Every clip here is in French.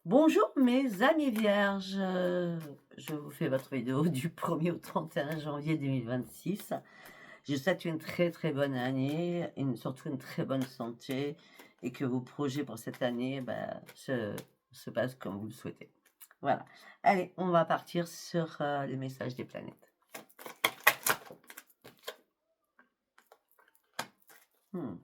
Bonjour mes amis vierges, je vous fais votre vidéo du 1er au 31 janvier 2026. Je vous souhaite une très très bonne année, surtout une très bonne santé et que vos projets pour cette année se passent comme vous le souhaitez. Voilà. Allez, on va partir sur les messages des planètes. Hmm.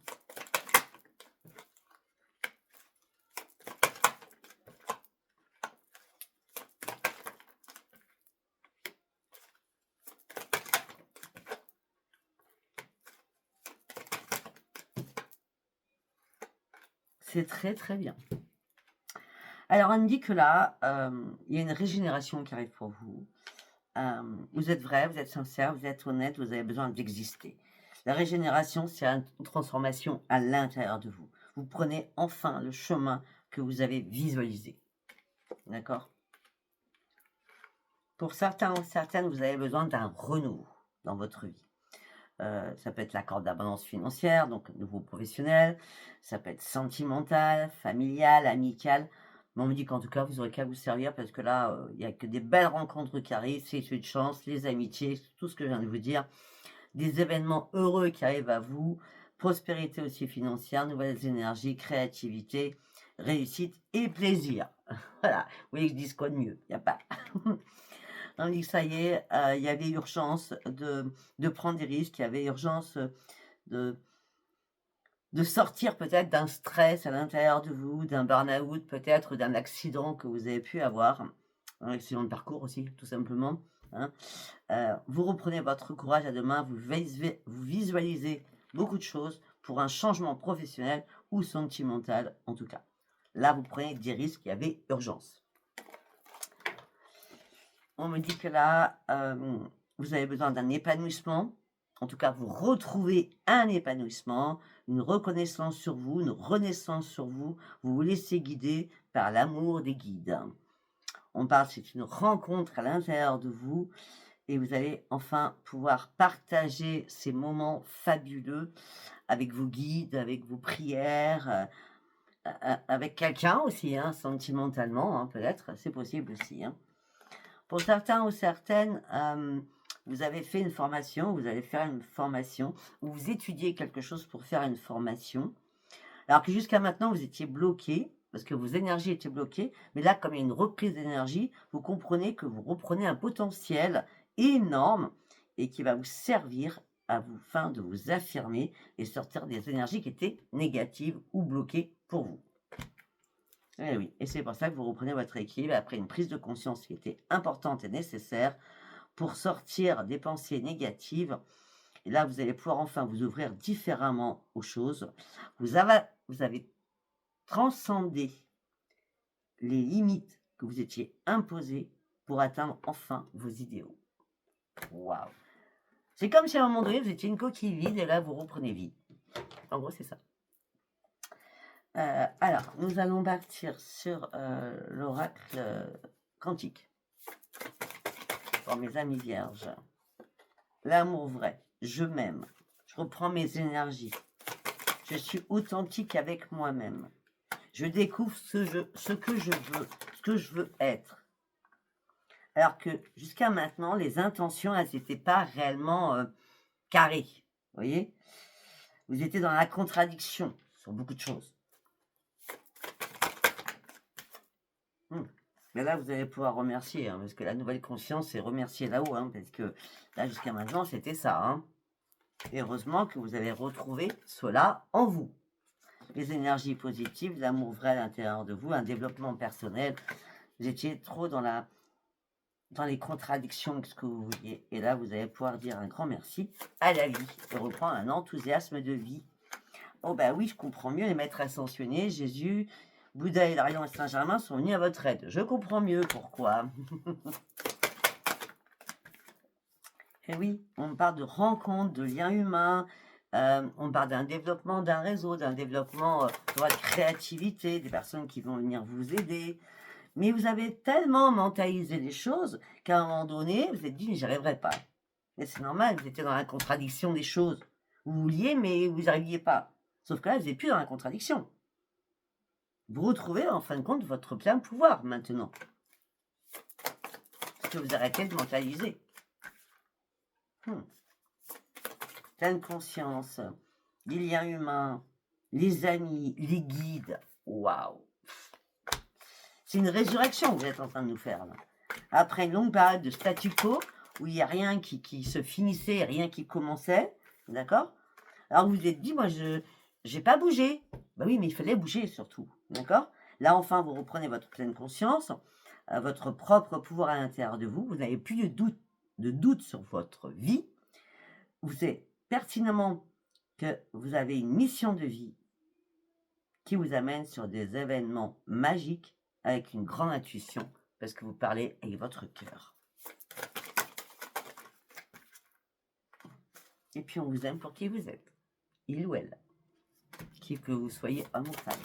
C'est très très bien. Alors, on me dit que là, il y a une régénération qui arrive pour vous. Vous êtes vrai, vous êtes sincère, vous êtes honnête, vous avez besoin d'exister. La régénération, c'est une transformation à l'intérieur de vous. Vous prenez enfin le chemin que vous avez visualisé. D'accord? Pour certains ou certaines, vous avez besoin d'un renouveau dans votre vie. Ça peut être l'accord d'abondance financière, donc nouveau professionnel. Ça peut être sentimental, familial, amical. Mais on me dit qu'en tout cas, vous aurez qu'à vous servir parce que là, il n'y a que des belles rencontres qui arrivent, c'est une chance, les amitiés, tout ce que je viens de vous dire. Des événements heureux qui arrivent à vous, prospérité aussi financière, nouvelles énergies, créativité, réussite et plaisir. Voilà, vous voyez que je dis quoi de mieux? Il n'y a pas. On dit que ça y est, il y avait urgence de prendre des risques, il y avait urgence de, de sortir peut-être d'un stress à l'intérieur de vous, d'un burn-out peut-être, d'un accident que vous avez pu avoir, un accident de parcours aussi, tout simplement. Hein. Vous reprenez votre courage à deux mains, vous visualisez beaucoup de choses pour un changement professionnel ou sentimental en tout cas. Là, vous prenez des risques, il y avait urgence. On me dit que là, vous avez besoin d'un épanouissement. En tout cas, vous retrouvez un épanouissement, une reconnaissance sur vous, une renaissance sur vous. Vous vous laissez guider par l'amour des guides. On parle, c'est une rencontre à l'intérieur de vous et vous allez enfin pouvoir partager ces moments fabuleux avec vos guides, avec vos prières, avec quelqu'un aussi, hein, sentimentalement, hein, peut-être, c'est possible aussi. Hein. Pour certains ou certaines, vous avez fait une formation, vous allez faire une formation, ou vous étudiez quelque chose pour faire une formation, alors que jusqu'à maintenant, vous étiez bloqué, parce que vos énergies étaient bloquées, mais là, comme il y a une reprise d'énergie, vous comprenez que vous reprenez un potentiel énorme et qui va vous servir à vous, fin de vous affirmer et sortir des énergies qui étaient négatives ou bloquées pour vous. Eh oui, et c'est pour ça que vous reprenez votre équilibre après une prise de conscience qui était importante et nécessaire pour sortir des pensées négatives. Et là, vous allez pouvoir enfin vous ouvrir différemment aux choses. Vous avez transcendé les limites que vous étiez imposées pour atteindre enfin vos idéaux. Waouh! C'est comme si à un moment donné, vous étiez une coquille vide et là, vous reprenez vie. En gros, c'est ça. Alors, nous allons partir sur l'oracle quantique pour mes amis vierges. L'amour vrai, je m'aime, je reprends mes énergies, je suis authentique avec moi-même, je découvre ce que je veux, ce que je veux être. Alors que jusqu'à maintenant, les intentions, elles n'étaient pas réellement carrées. Vous voyez? Vous étiez dans la contradiction sur beaucoup de choses. Mais là, vous allez pouvoir remercier, hein, parce que la nouvelle conscience, c'est remercier là-haut, hein, parce que là, jusqu'à maintenant, c'était ça. Hein. Et heureusement que vous avez retrouvé cela en vous. Les énergies positives, l'amour vrai à l'intérieur de vous, un développement personnel. Vous étiez trop dans les contradictions avec ce que vous vouliez. Et là, vous allez pouvoir dire un grand merci à la vie et reprendre un enthousiasme de vie. Oh bah oui, je comprends mieux, les maîtres ascensionnés, Jésus, Bouddha, Hilarion et Saint-Germain sont venus à votre aide. Je comprends mieux pourquoi. Et oui, on parle de rencontres, de liens humains, on parle d'un développement d'un réseau, d'un développement de votre créativité, des personnes qui vont venir vous aider. Mais vous avez tellement mentalisé les choses qu'à un moment donné, vous êtes dit, j'y arriverai pas. Et c'est normal, vous étiez dans la contradiction des choses. Vous vouliez, mais vous n'y arriviez pas. Sauf que là, vous n'êtes plus dans la contradiction. vous retrouvez en fin de compte votre plein pouvoir maintenant. Parce que vous arrêtez de mentaliser. Pleine conscience, les liens humains, les amis, les guides. Waouh! C'est une résurrection que vous êtes en train de nous faire là. Après une longue période de statu quo, où il n'y a rien qui se finissait, rien qui commençait, d'accord? Alors vous vous êtes dit, moi je n'ai pas bougé. Ben oui, mais il fallait bouger surtout, d'accord? Là enfin, vous reprenez votre pleine conscience, votre propre pouvoir à l'intérieur de vous, vous n'avez plus de doute sur votre vie, vous savez pertinemment que vous avez une mission de vie qui vous amène sur des événements magiques avec une grande intuition, parce que vous parlez avec votre cœur. Et puis on vous aime pour qui vous êtes, il ou elle, que vous soyez homme ou femme.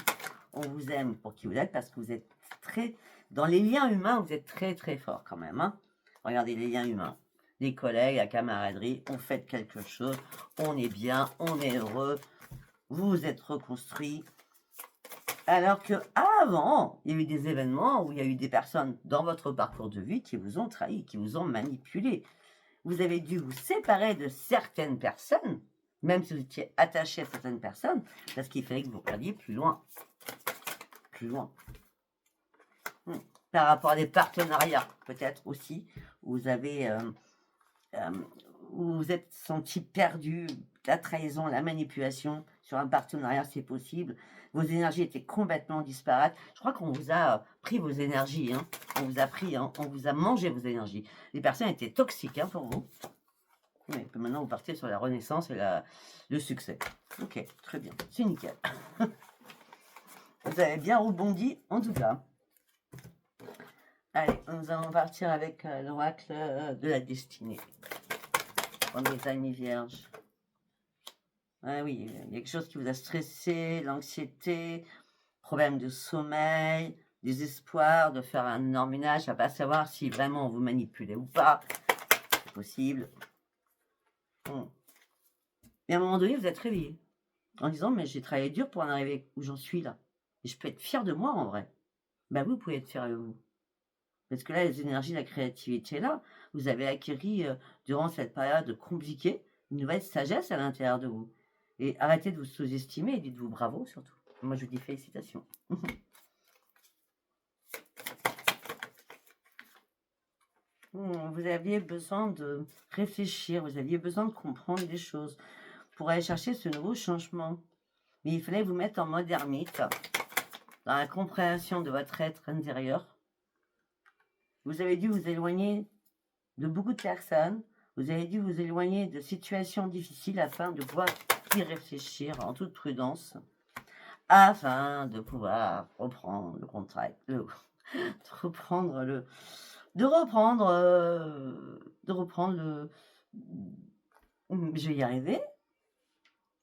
On vous aime pour qui vous êtes parce que vous êtes très... Dans les liens humains, vous êtes très très fort quand même. Hein. Regardez les liens humains. Les collègues, la camaraderie, on fait quelque chose, on est bien, on est heureux, vous vous êtes reconstruit. Alors que avant, il y a eu des événements où il y a eu des personnes dans votre parcours de vie qui vous ont trahi, qui vous ont manipulé. Vous avez dû vous séparer de certaines personnes, même si vous étiez attaché à certaines personnes, parce qu'il fallait que vous regardiez plus loin. Plus loin. Par rapport à des partenariats, peut-être aussi, où vous avez... où vous êtes senti perdu, la trahison, la manipulation sur un partenariat, c'est possible. Vos énergies étaient complètement disparates. Je crois qu'on vous a pris vos énergies. Hein. On vous a pris, hein. On vous a mangé vos énergies. Les personnes étaient toxiques hein, pour vous. Mais maintenant, vous partez sur la renaissance et le succès. Ok, très bien. C'est nickel. Vous avez bien rebondi, en tout cas. Allez, nous allons partir avec l'oracle de la destinée. Pour mes amis vierges. Ah oui, il y a quelque chose qui vous a stressé, l'anxiété, problème de sommeil, désespoir de faire un énorme ménage, à pas savoir si vraiment on vous manipulez ou pas. C'est possible. Et à un moment donné, vous êtes réveillé en disant, mais j'ai travaillé dur pour en arriver où j'en suis là. Et je peux être fière de moi en vrai. Ben vous pouvez être fière de vous. Parce que là, les énergies, la créativité là, vous avez acquis durant cette période compliquée une nouvelle sagesse à l'intérieur de vous. Et arrêtez de vous sous-estimer et dites-vous bravo surtout. Moi, je vous dis félicitations. Vous aviez besoin de réfléchir, vous aviez besoin de comprendre des choses pour aller chercher ce nouveau changement. Mais il fallait vous mettre en mode ermite, dans la compréhension de votre être intérieur. Vous avez dû vous éloigner de beaucoup de personnes, vous avez dû vous éloigner de situations difficiles afin de pouvoir y réfléchir en toute prudence, afin de pouvoir reprendre le contact, de reprendre le... Je vais y arriver.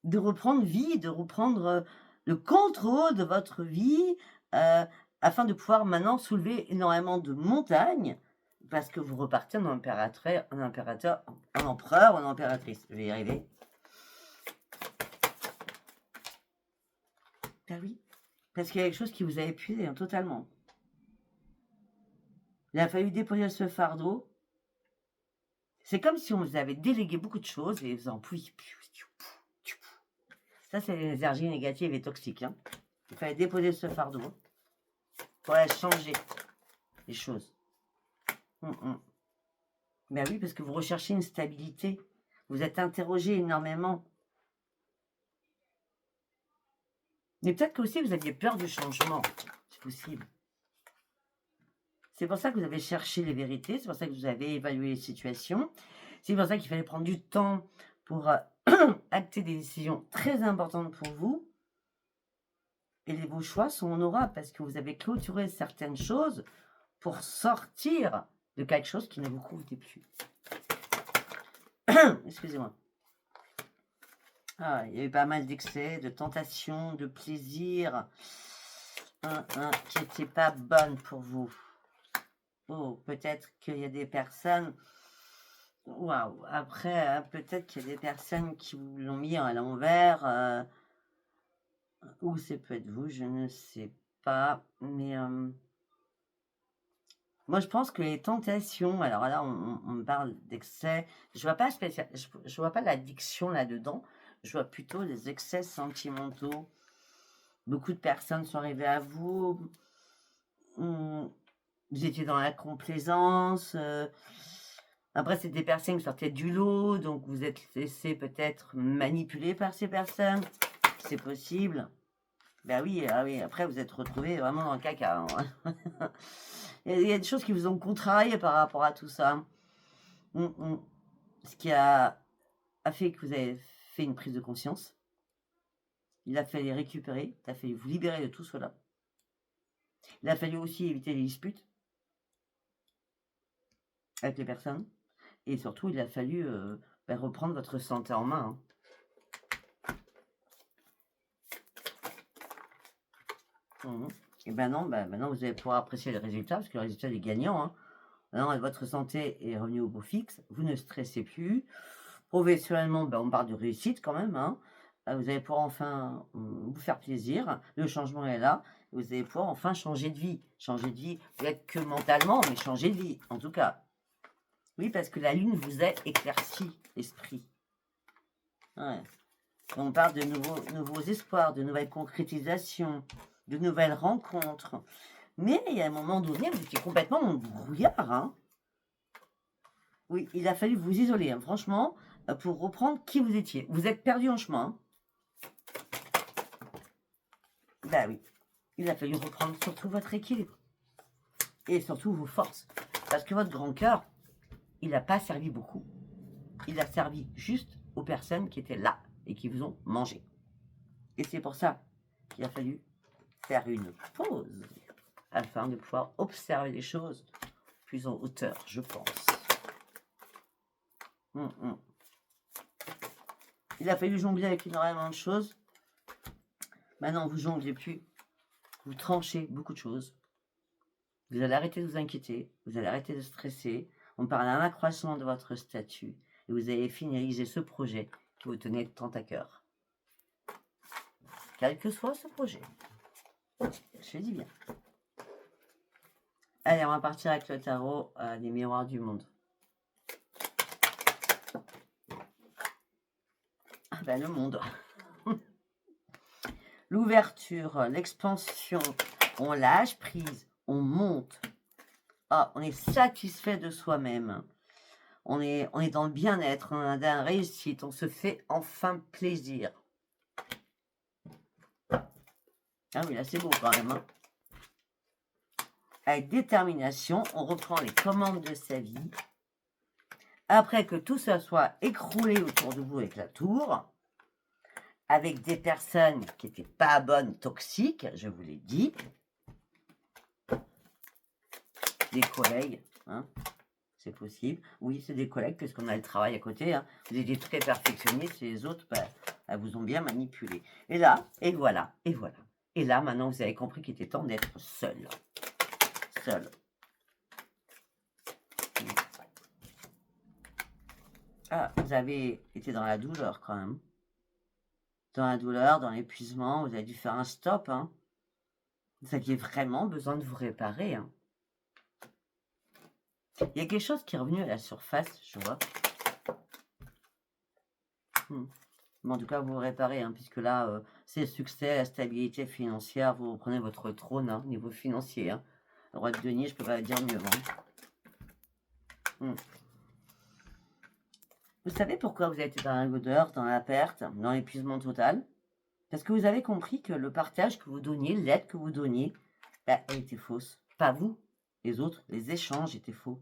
De reprendre vie, de reprendre le contrôle de votre vie, afin de pouvoir maintenant soulever énormément de montagnes, parce que vous repartez en impérateur, en empereur, en impératrice. Je vais y arriver. Ben oui, parce qu'il y a quelque chose qui vous a épuisé hein, totalement. Il a fallu déposer ce fardeau. C'est comme si on vous avait délégué beaucoup de choses et vous en pouviez plus. Ça, c'est les énergies négatives et toxiques. Hein. Il fallait déposer ce fardeau pour aller changer les choses. Ben oui, parce que vous recherchez une stabilité. Vous êtes interrogé énormément. Mais peut-être que aussi vous aviez peur du changement. C'est possible. C'est pour ça que vous avez cherché les vérités. C'est pour ça que vous avez évalué les situations. C'est pour ça qu'il fallait prendre du temps pour acter des décisions très importantes pour vous. Et vos choix sont en aura parce que vous avez clôturé certaines choses pour sortir de quelque chose qui ne vous convenait plus. Excusez-moi. Ah, il y a eu pas mal d'excès, de tentations, de plaisirs qui n'étaient pas bonnes pour vous. Oh, peut-être qu'il y a des personnes... Waouh. Après, peut-être qu'il y a des personnes qui vous l'ont mis à l'envers. Ou c'est peut-être vous, je ne sais pas, mais moi je pense que les tentations, alors là on me parle d'excès, je vois pas je vois pas l'addiction là-dedans, je vois plutôt les excès sentimentaux. Beaucoup de personnes sont arrivées à vous, mmh, vous étiez dans la complaisance, après c'est des personnes qui sortaient du lot, donc vous êtes laissé peut-être manipuler par ces personnes, c'est possible. Ben oui, ah oui, après vous êtes retrouvés vraiment dans le caca, hein. Il y a des choses qui vous ont contrarié par rapport à tout ça. Mmh mh. Ce qui a fait que vous avez fait une prise de conscience. Il a fallu récupérer, il a fallu vous libérer de tout cela. Il a fallu aussi éviter les disputes avec les personnes et surtout il a fallu, reprendre votre santé en main, hein. Mmh. Et maintenant vous allez pouvoir apprécier le résultat parce que le résultat il est gagnant, hein. Maintenant votre santé est revenue au beau fixe, vous ne stressez plus. Professionnellement, on parle de réussite quand même, hein. Vous allez pouvoir enfin, vous faire plaisir. Le changement est là. Vous allez pouvoir enfin changer de vie. Changer de vie, peut-être que mentalement, mais changer de vie, en tout cas. Oui, parce que la lune vous a éclairci l'esprit. Ouais. On parle de nouveaux espoirs, de nouvelles concrétisations, de nouvelles rencontres. Mais il y a un moment donné, vous étiez complètement dans le brouillard, hein. Oui, il a fallu vous isoler, hein, franchement, pour reprendre qui vous étiez. Vous êtes perdu en chemin, hein. Bah oui, il a fallu reprendre surtout votre équilibre et surtout vos forces. Parce que votre grand cœur, il n'a pas servi beaucoup. Il a servi juste aux personnes qui étaient là et qui vous ont mangé. Et c'est pour ça qu'il a fallu faire une pause afin de pouvoir observer les choses plus en hauteur, je pense. Il a fallu jongler avec énormément de choses. Maintenant, vous jonglez plus. Vous tranchez beaucoup de choses. Vous allez arrêter de vous inquiéter. Vous allez arrêter de stresser. On parle d'un accroissement de votre statut. Et vous allez finaliser ce projet qui vous tenait tant à cœur. Quel que soit ce projet. Je dis bien. Allez, on va partir avec le tarot des miroirs du monde. Ah ben, le monde. L'ouverture, l'expansion. On lâche prise. On monte. Ah, on est satisfait de soi-même. On est dans le bien-être, on a dans la réussite. On se fait enfin plaisir. Ah oui, là c'est beau quand même, hein. Avec détermination, on reprend les commandes de sa vie. Après que tout ça soit écroulé autour de vous avec la tour, avec des personnes qui n'étaient pas bonnes, toxiques, je vous l'ai dit, des collègues, hein, c'est possible. Oui, c'est des collègues puisqu'on a le travail à côté, hein. Vous étiez très perfectionnistes et les autres, elles vous ont bien manipulé. Et là, et voilà, et voilà. Et là, maintenant, vous avez compris qu'il était temps d'être seul. Seul. Ah, vous avez été dans la douleur quand même. Dans la douleur, dans l'épuisement, vous avez dû faire un stop, hein. Vous aviez vraiment besoin de vous réparer, hein. Il y a quelque chose qui est revenu à la surface, je vois. Mais en tout cas, vous vous réparez, hein, puisque là, c'est le succès, la stabilité financière. Vous reprenez votre trône, hein, niveau financier, hein. Le roi de denier, je peux pas dire mieux, hein. Vous savez pourquoi vous avez été dans la lourdeur, dans la perte, dans l'épuisement total? Parce que vous avez compris que le partage que vous donniez, l'aide que vous donniez, elle était fausse. Pas vous, les autres, les échanges étaient faux.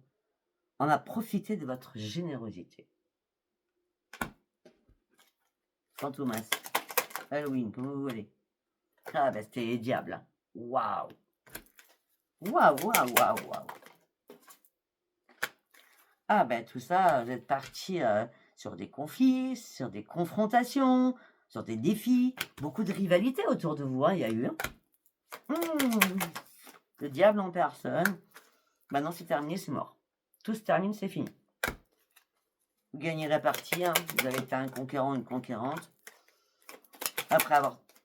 On a profité de votre générosité. Fantomas, Halloween, comme vous voulez. Ah ben c'était les diables, hein. Waouh. Waouh, waouh, waouh, waouh. Ah ben tout ça, vous êtes partis sur des conflits, sur des confrontations, sur des défis, beaucoup de rivalité autour de vous, hein, il y a eu. Le diable en personne. Maintenant c'est terminé, c'est mort. Tout se termine, c'est fini. Vous gagnez la partie, hein. Vous avez été un conquérant, une conquérante.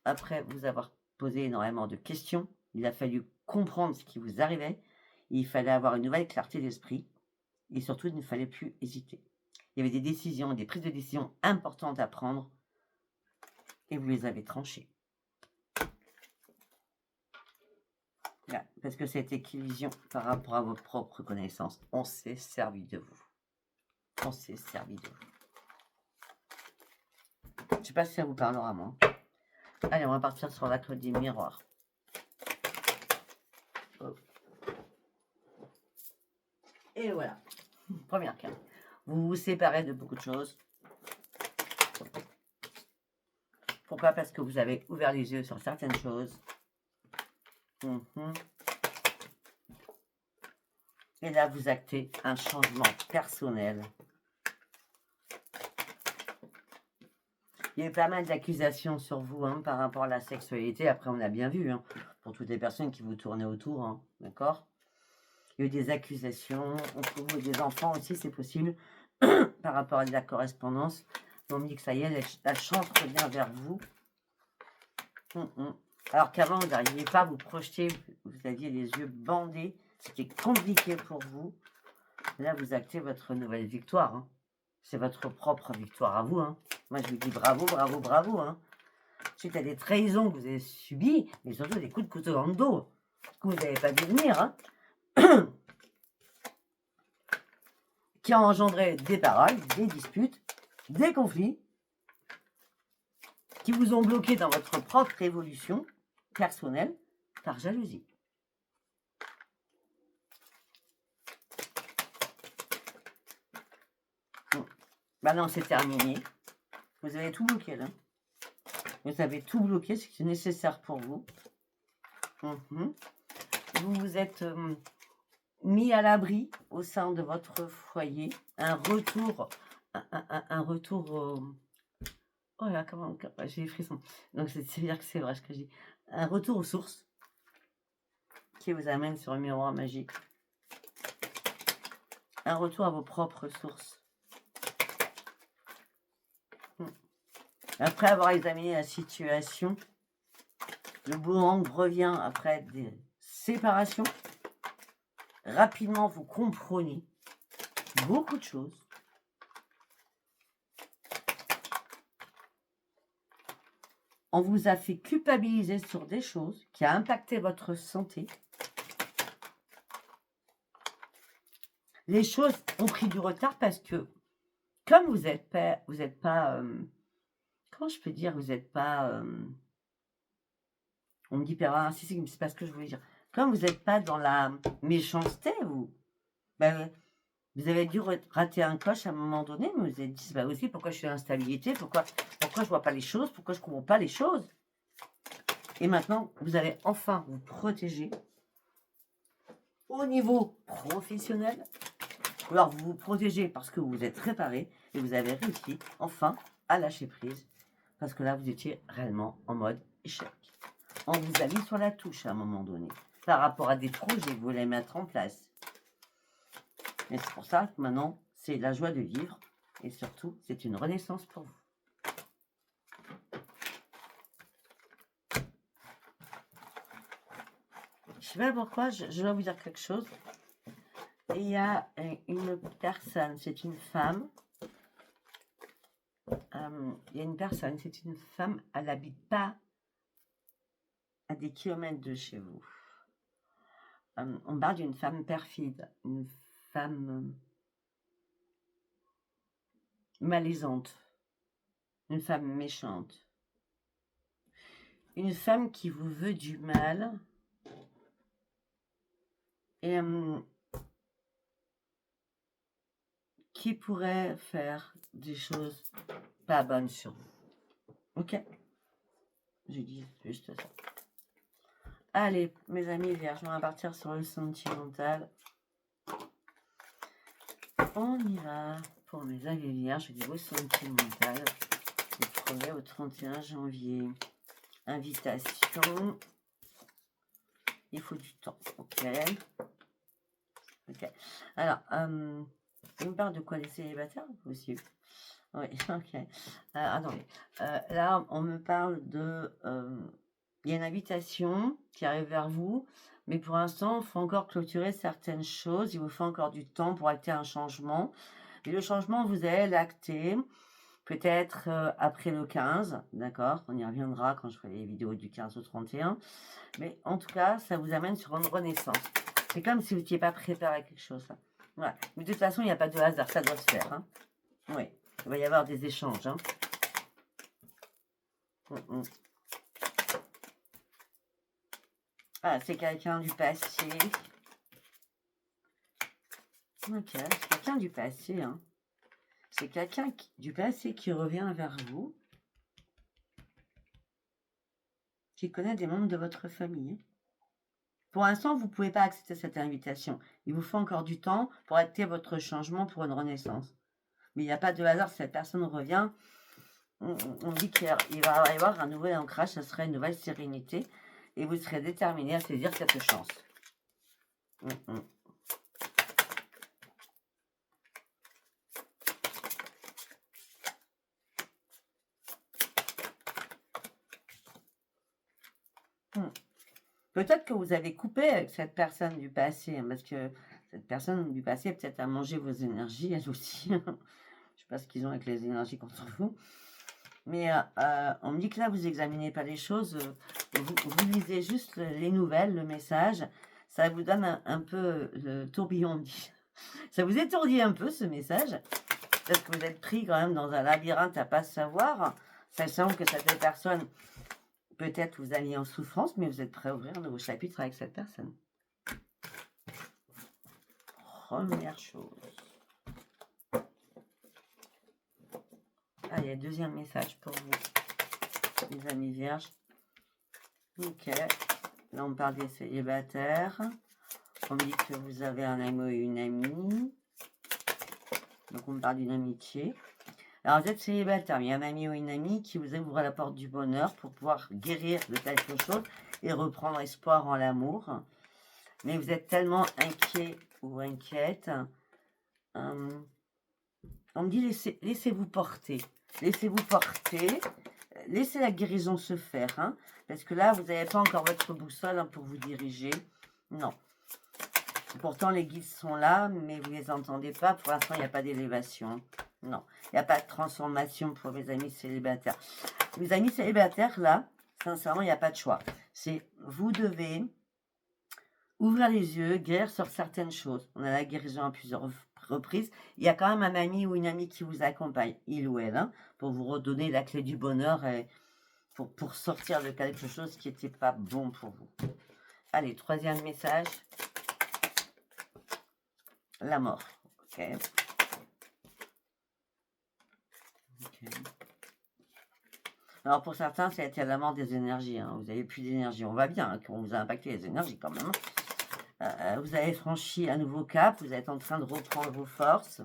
Après vous avoir posé énormément de questions, Il a fallu comprendre ce qui vous arrivait. Il fallait avoir une nouvelle clarté d'esprit. Et surtout, il ne fallait plus hésiter. Il y avait des décisions, des prises de décision importantes à prendre. Et vous les avez tranchées. Là, parce que cette illusion par rapport à vos propres connaissances, on s'est servi de vous. On s'est servi de vous. Je ne sais pas si ça vous parlera, moi. Allez, on va partir sur la clé des miroirs. Oh. Et voilà. Première carte. Vous vous séparez de beaucoup de choses. Pourquoi? Parce que vous avez ouvert les yeux sur certaines choses. Et là, vous actez un changement personnel. Il y a eu pas mal d'accusations sur vous par rapport à la sexualité. Après, on a bien vu, pour toutes les personnes qui vous tournaient autour, d'accord? Il y a eu des accusations, entre vous et des enfants aussi, c'est possible, par rapport à de la correspondance. On me dit que ça y est, la chance revient vers vous. Alors qu'avant, vous n'arriviez pas à vous projeter, vous aviez les yeux bandés, c'était compliqué pour vous. Là, vous actez votre nouvelle victoire. C'est votre propre victoire à vous. Moi, je vous dis bravo, bravo, bravo. Suite à des trahisons que vous avez subies, mais surtout des coups de couteau dans le dos que vous n'avez pas vu venir, qui ont engendré des paroles, des disputes, des conflits, qui vous ont bloqué dans votre propre évolution personnelle par jalousie. Maintenant, c'est terminé. Vous avez tout bloqué, là. Vous avez tout bloqué, ce qui est nécessaire pour vous. Vous vous êtes mis à l'abri au sein de votre foyer. Un retour, un retour au... Oh là, comment... J'ai des frissons. Donc, c'est-à-dire que c'est vrai ce que je dis. Un retour aux sources qui vous amène sur un miroir magique. Un retour à vos propres sources. Après avoir examiné la situation, le boomerang revient après des séparations. Rapidement, vous comprenez beaucoup de choses. On vous a fait culpabiliser sur des choses qui a impacté votre santé. Les choses ont pris du retard parce que, comme vous n'êtes pas, comment je peux dire, vous n'êtes pas, on me dit narcissique, c'est pas ce que je voulais dire. Comme vous n'êtes pas dans la méchanceté, vous avez dû rater un coche à un moment donné, mais vous avez dit, c'est pas aussi pourquoi je suis en instabilité, pourquoi je vois pas les choses, pourquoi je comprends pas les choses. Et maintenant, vous allez enfin vous protéger au niveau professionnel. Alors, vous vous protégez parce que vous êtes réparé et vous avez réussi enfin à lâcher prise. Parce que là, vous étiez réellement en mode échec. On vous a mis sur la touche à un moment donné par rapport à des projets que vous voulez mettre en place. Et c'est pour ça que maintenant, c'est la joie de vivre. Et surtout, c'est une renaissance pour vous. Je sais pas pourquoi, je dois vous dire quelque chose. Et il y a une personne, c'est une femme. Il y a une personne, c'est une femme, elle n'habite pas à des kilomètres de chez vous. On parle d'une femme perfide, une femme malaisante, une femme méchante, une femme qui vous veut du mal et qui pourrait faire des choses pas bonnes sur vous. Ok? Je dis juste ça. Allez, mes amis vierges, on va partir sur le sentimental. On y va pour mes amis vierges, je dis au sentimental. Du 1er au 31 janvier. Invitation. Il faut du temps. Ok. Ok. Alors, on me parle de quoi, les célibataires aussi? Oui, ok. Attendez. Là, on me parle de Il y a une invitation qui arrive vers vous, mais pour l'instant, il faut encore clôturer certaines choses. Il vous faut encore du temps pour acter un changement. Et le changement, vous allez l'acter peut-être après le 15, d'accord? On y reviendra quand je ferai les vidéos du 15 au 31. Mais en tout cas, ça vous amène sur une renaissance. C'est comme si vous n'étiez pas préparé à quelque chose. Là. Voilà. Mais de toute façon, il n'y a pas de hasard, ça doit se faire. Hein. Oui, il va y avoir des échanges. Hein. Ah, c'est quelqu'un du passé. Ok, c'est quelqu'un du passé. Hein. C'est quelqu'un du passé qui revient vers vous, qui connaît des membres de votre famille. Pour l'instant, vous ne pouvez pas accepter cette invitation. Il vous faut encore du temps pour acter votre changement pour une renaissance. Mais il n'y a pas de hasard, cette personne revient. On dit qu'il va y avoir un nouvel ancrage, ça sera une nouvelle sérénité. Et vous serez déterminé à saisir cette chance. Peut-être que vous avez coupé avec cette personne du passé, hein, parce que cette personne du passé peut-être a mangé vos énergies, elle aussi. Je ne sais pas ce qu'ils ont avec les énergies contre vous. Mais on me dit que là, vous n'examinez pas les choses, vous lisez juste les nouvelles, le message. Ça vous donne un peu le tourbillon. Ça vous étourdit un peu, ce message. Parce que vous êtes pris quand même dans un labyrinthe à pas savoir, sachant que cette personne... Peut-être vous alliez en souffrance, mais vous êtes prêt à ouvrir un nouveau chapitre avec cette personne. Première chose. Ah, il y a un deuxième message pour vous, les amis vierges. Ok. Là, on parle des célibataires. On me dit que vous avez un ami ou une amie. Donc, on me parle d'une amitié. Alors, vous êtes célibataire, il y a un ami ou une amie qui vous ouvre la porte du bonheur pour pouvoir guérir de quelque chose et reprendre espoir en l'amour. Mais vous êtes tellement inquiet ou inquiète. On me dit laissez-vous porter. Laissez-vous porter. Laissez la guérison se faire. Hein, parce que là, vous n'avez pas encore votre boussole hein, pour vous diriger. Non. Pourtant, les guides sont là, mais vous ne les entendez pas. Pour l'instant, il n'y a pas d'élévation. Non, il n'y a pas de transformation pour mes amis célibataires. Les amis célibataires, là, sincèrement, il n'y a pas de choix. C'est vous devez ouvrir les yeux, guérir sur certaines choses. On a la guérison à plusieurs reprises. Il y a quand même un ami ou une amie qui vous accompagne, il ou elle, hein, pour vous redonner la clé du bonheur et pour sortir de quelque chose qui n'était pas bon pour vous. Allez, troisième message. La mort. Ok. Alors pour certains, ça a été la mort des énergies. Hein. Vous n'avez plus d'énergie. On va bien, hein, qu'on vous a impacté les énergies quand même. Vous avez franchi un nouveau cap. Vous êtes en train de reprendre vos forces.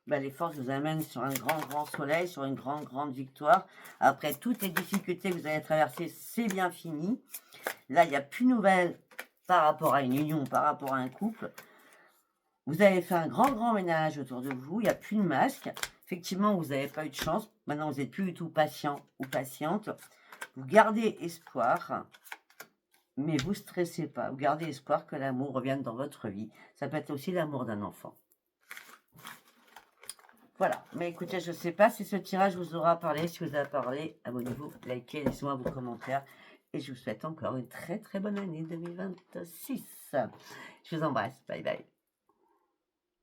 Ben, les forces vous amènent sur un grand soleil, sur une grande victoire. Après toutes les difficultés que vous avez traversées, c'est bien fini. Là, il n'y a plus de nouvelles par rapport à une union, par rapport à un couple. Vous avez fait un grand ménage autour de vous. Il n'y a plus de masque. Effectivement, vous n'avez pas eu de chance. Maintenant, vous n'êtes plus du tout patient ou patiente. Vous gardez espoir, mais vous ne stressez pas. Vous gardez espoir que l'amour revienne dans votre vie. Ça peut être aussi l'amour d'un enfant. Voilà. Mais écoutez, je ne sais pas si ce tirage vous aura parlé. Si vous a parlé, abonnez-vous, likez, laissez-moi vos commentaires. Et je vous souhaite encore une très bonne année 2026. Je vous embrasse. Bye bye.